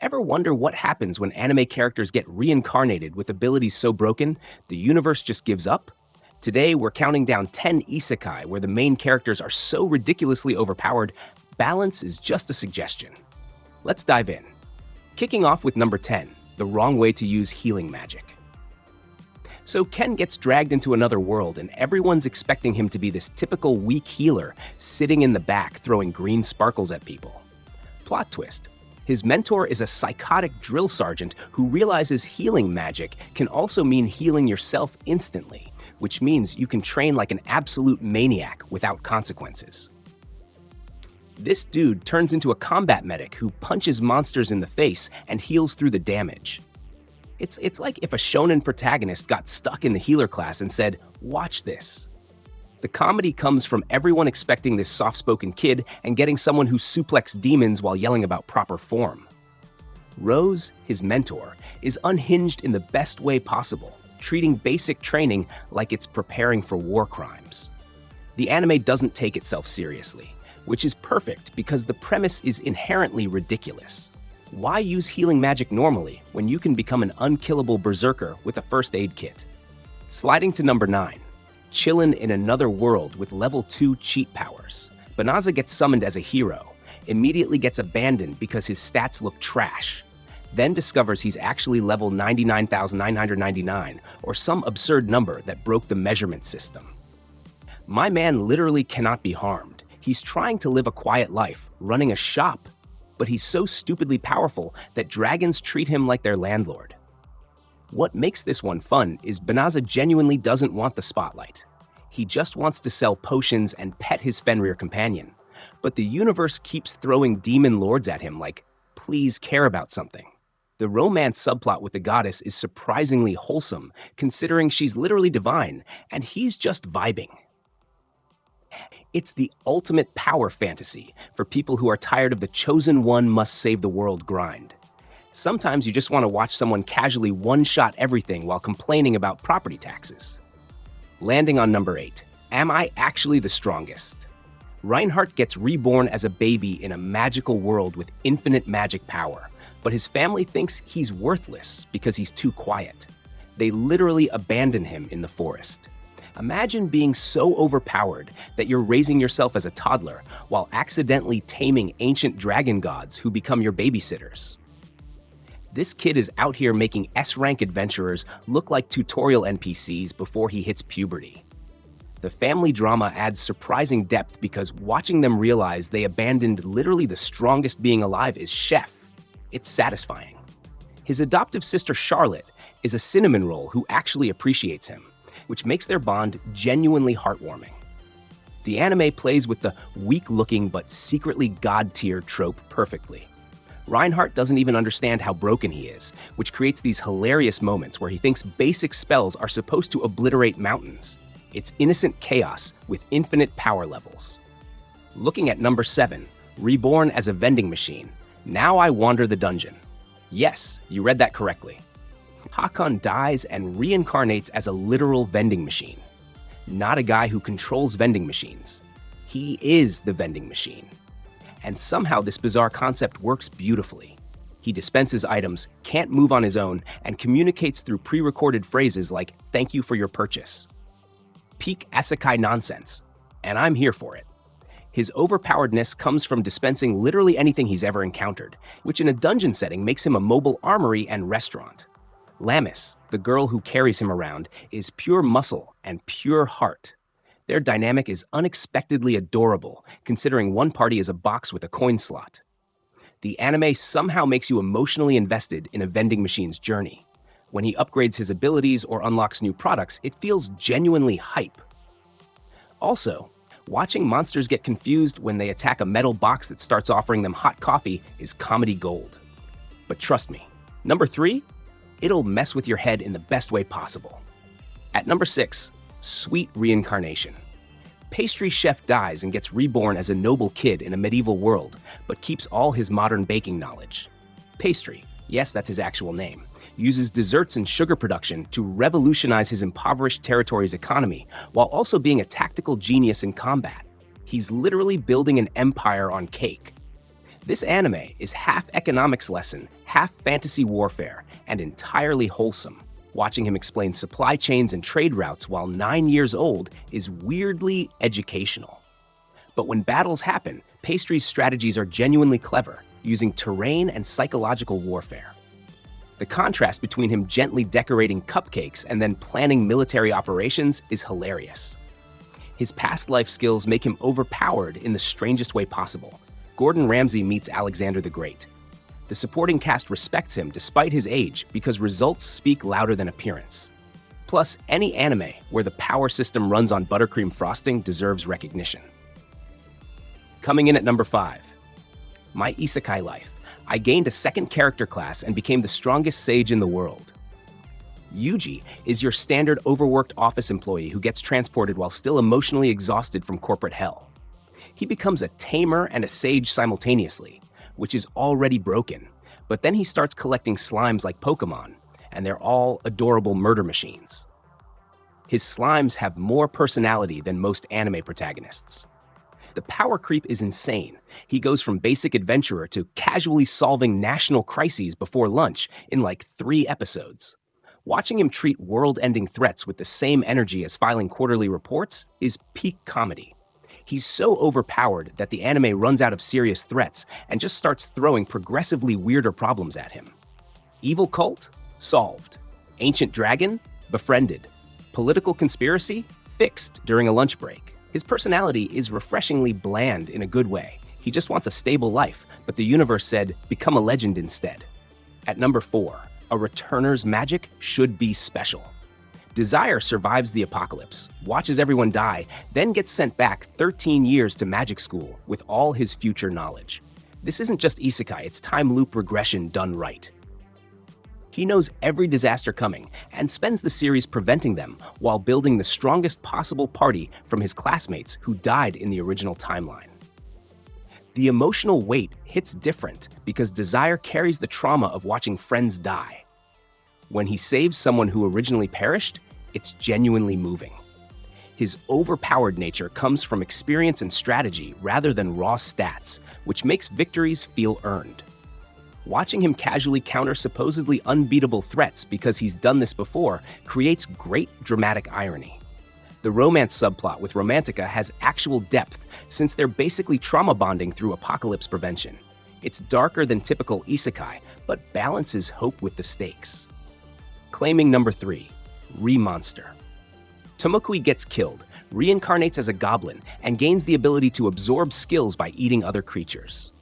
Ever wonder what happens when anime characters get reincarnated with abilities so broken, the universe just gives up? Today, we're counting down 10 isekai where the main characters are so ridiculously overpowered, balance is just a suggestion. Let's dive in. Kicking off with number 10, the wrong way to use healing magic. So Ken gets dragged into another world and everyone's expecting him to be this typical weak healer sitting in the back throwing green sparkles at people. Plot twist. His mentor is a psychotic drill sergeant who realizes healing magic can also mean healing yourself instantly, which means you can train like an absolute maniac without consequences. This dude turns into a combat medic who punches monsters in the face and heals through the damage. It's like if a shonen protagonist got stuck in the healer class and said, "Watch this." The comedy comes from everyone expecting this soft-spoken kid and getting someone who suplexes demons while yelling about proper form. Rose, his mentor, is unhinged in the best way possible, treating basic training like it's preparing for war crimes. The anime doesn't take itself seriously, which is perfect because the premise is inherently ridiculous. Why use healing magic normally when you can become an unkillable berserker with a first aid kit? Sliding to number 9. Chillin in another world with level 2 cheat powers. Banaza gets summoned as a hero, immediately gets abandoned because his stats look trash, then discovers he's actually level 99,999 or some absurd number that broke the measurement system. My man literally cannot be harmed. He's trying to live a quiet life, running a shop, but he's so stupidly powerful that dragons treat him like their landlord. What makes this one fun is Banaza genuinely doesn't want the spotlight. He just wants to sell potions and pet his Fenrir companion. But the universe keeps throwing demon lords at him like, please care about something. The romance subplot with the goddess is surprisingly wholesome, considering she's literally divine, and he's just vibing. It's the ultimate power fantasy for people who are tired of the chosen one must save the world grind. Sometimes you just want to watch someone casually one-shot everything while complaining about property taxes. Landing on number 8. Am I actually the strongest? Reinhardt gets reborn as a baby in a magical world with infinite magic power, but his family thinks he's worthless because he's too quiet. They literally abandon him in the forest. Imagine being so overpowered that you're raising yourself as a toddler while accidentally taming ancient dragon gods who become your babysitters. This kid is out here making S-rank adventurers look like tutorial NPCs before he hits puberty. The family drama adds surprising depth because watching them realize they abandoned literally the strongest being alive is Chef. It's satisfying. His adoptive sister Charlotte is a cinnamon roll who actually appreciates him, which makes their bond genuinely heartwarming. The anime plays with the weak-looking but secretly god-tier trope perfectly. Reinhardt doesn't even understand how broken he is, which creates these hilarious moments where he thinks basic spells are supposed to obliterate mountains. It's innocent chaos with infinite power levels. Looking at number 7, reborn as a vending machine. Now I wander the dungeon. Yes, you read that correctly. Hakan dies and reincarnates as a literal vending machine. Not a guy who controls vending machines. He is the vending machine. And somehow this bizarre concept works beautifully. He dispenses items, can't move on his own, and communicates through pre-recorded phrases like, "Thank you for your purchase." Peak Isekai nonsense, and I'm here for it. His overpoweredness comes from dispensing literally anything he's ever encountered, which in a dungeon setting makes him a mobile armory and restaurant. Lamis, the girl who carries him around, is pure muscle and pure heart. Their dynamic is unexpectedly adorable, considering one party is a box with a coin slot. The anime somehow makes you emotionally invested in a vending machine's journey. When he upgrades his abilities or unlocks new products, it feels genuinely hype. Also, watching monsters get confused when they attack a metal box that starts offering them hot coffee is comedy gold. But trust me, number 3, it'll mess with your head in the best way possible. At number 6, sweet reincarnation. Pastry chef dies and gets reborn as a noble kid in a medieval world, but keeps all his modern baking knowledge. Pastry, yes, that's his actual name, uses desserts and sugar production to revolutionize his impoverished territory's economy, while also being a tactical genius in combat. He's literally building an empire on cake. This anime is half economics lesson, half fantasy warfare, and entirely wholesome. Watching him explain supply chains and trade routes while 9 years old is weirdly educational. But when battles happen, Pastry's strategies are genuinely clever, using terrain and psychological warfare. The contrast between him gently decorating cupcakes and then planning military operations is hilarious. His past life skills make him overpowered in the strangest way possible. Gordon Ramsay meets Alexander the Great. The supporting cast respects him despite his age because results speak louder than appearance. Plus, any anime where the power system runs on buttercream frosting deserves recognition. Coming in at number 5. My Isekai life. I gained a second character class and became the strongest sage in the world. Yuji is your standard overworked office employee who gets transported while still emotionally exhausted from corporate hell. He becomes a tamer and a sage simultaneously, which is already broken, but then he starts collecting slimes like Pokemon, and they're all adorable murder machines. His slimes have more personality than most anime protagonists. The power creep is insane. He goes from basic adventurer to casually solving national crises before lunch in like 3 episodes. Watching him treat world-ending threats with the same energy as filing quarterly reports is peak comedy. He's so overpowered that the anime runs out of serious threats and just starts throwing progressively weirder problems at him. Evil cult? Solved. Ancient dragon? Befriended. Political conspiracy? Fixed during a lunch break. His personality is refreshingly bland in a good way. He just wants a stable life, but the universe said, become a legend instead. At number 4, a returner's magic should be special. Desire survives the apocalypse, watches everyone die, then gets sent back 13 years to magic school with all his future knowledge. This isn't just Isekai, it's time loop regression done right. He knows every disaster coming and spends the series preventing them while building the strongest possible party from his classmates who died in the original timeline. The emotional weight hits different because Desire carries the trauma of watching friends die. When he saves someone who originally perished, it's genuinely moving. His overpowered nature comes from experience and strategy rather than raw stats, which makes victories feel earned. Watching him casually counter supposedly unbeatable threats because he's done this before creates great dramatic irony. The romance subplot with Romantica has actual depth since they're basically trauma bonding through apocalypse prevention. It's darker than typical isekai, but balances hope with the stakes. Claiming number 3, Re-Monster. Tomokui gets killed, reincarnates as a goblin, and gains the ability to absorb skills by eating other creatures.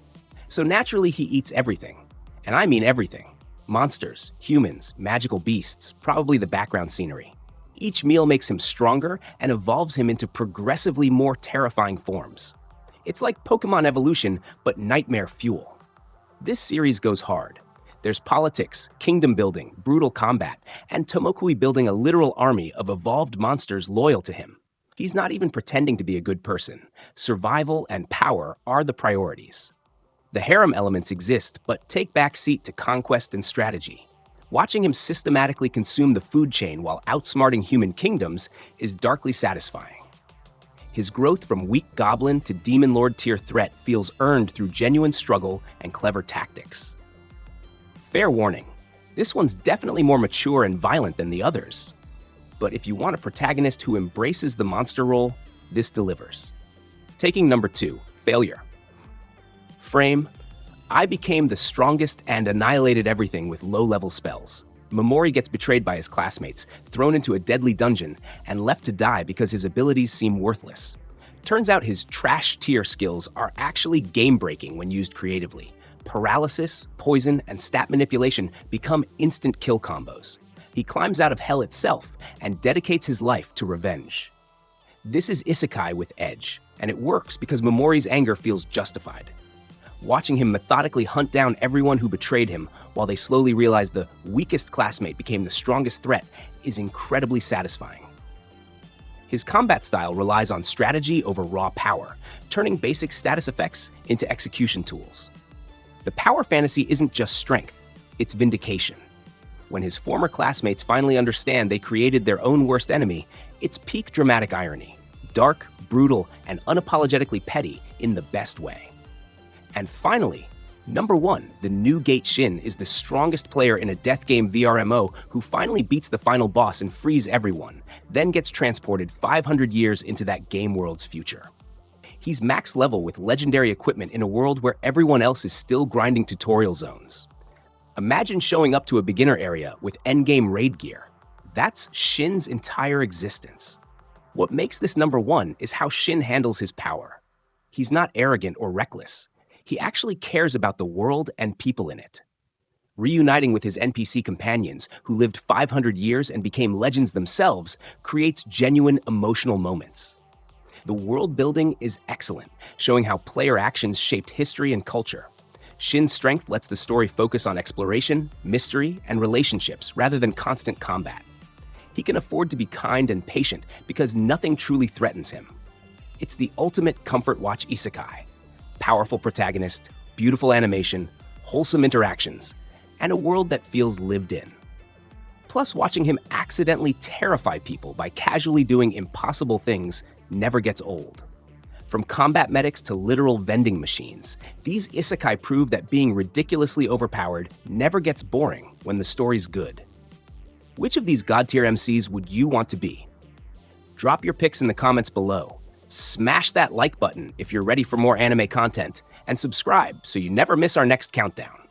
So naturally he eats everything. And I mean everything. Monsters, humans, magical beasts, probably the background scenery. Each meal makes him stronger and evolves him into progressively more terrifying forms. It's like Pokemon evolution, but nightmare fuel. This series goes hard. There's politics, kingdom building, brutal combat, and Tomokui building a literal army of evolved monsters loyal to him. He's not even pretending to be a good person. Survival and power are the priorities. The harem elements exist, but take back seat to conquest and strategy. Watching him systematically consume the food chain while outsmarting human kingdoms is darkly satisfying. His growth from weak goblin to demon lord tier threat feels earned through genuine struggle and clever tactics. Fair warning, this one's definitely more mature and violent than the others. But if you want a protagonist who embraces the monster role, this delivers. Taking number 2, Failure. Frame, I became the strongest and annihilated everything with low-level spells. Momori gets betrayed by his classmates, thrown into a deadly dungeon, and left to die because his abilities seem worthless. Turns out his trash-tier skills are actually game-breaking when used creatively. Paralysis, poison, and stat manipulation become instant kill combos. He climbs out of hell itself and dedicates his life to revenge. This is Isekai with edge, and it works because Momori's anger feels justified. Watching him methodically hunt down everyone who betrayed him while they slowly realize the weakest classmate became the strongest threat is incredibly satisfying. His combat style relies on strategy over raw power, turning basic status effects into execution tools. The power fantasy isn't just strength, it's vindication. When his former classmates finally understand they created their own worst enemy, it's peak dramatic irony. Dark, brutal, and unapologetically petty in the best way. And finally, Number 1, the new Gate Shin is the strongest player in a death game VRMO who finally beats the final boss and frees everyone, then gets transported 500 years into that game world's future. He's max level with legendary equipment in a world where everyone else is still grinding tutorial zones. Imagine showing up to a beginner area with endgame raid gear. That's Shin's entire existence. What makes this number 1 is how Shin handles his power. He's not arrogant or reckless. He actually cares about the world and people in it. Reuniting with his NPC companions, who lived 500 years and became legends themselves, creates genuine emotional moments. The world building is excellent, showing how player actions shaped history and culture. Shin's strength lets the story focus on exploration, mystery, and relationships rather than constant combat. He can afford to be kind and patient because nothing truly threatens him. It's the ultimate comfort watch isekai. Powerful protagonist, beautiful animation, wholesome interactions, and a world that feels lived in. Plus, watching him accidentally terrify people by casually doing impossible things never gets old. From combat medics to literal vending machines, these isekai prove that being ridiculously overpowered never gets boring when the story's good. Which of these god-tier MCs would you want to be? Drop your picks in the comments below. Smash that like button if you're ready for more anime content, and subscribe so you never miss our next countdown.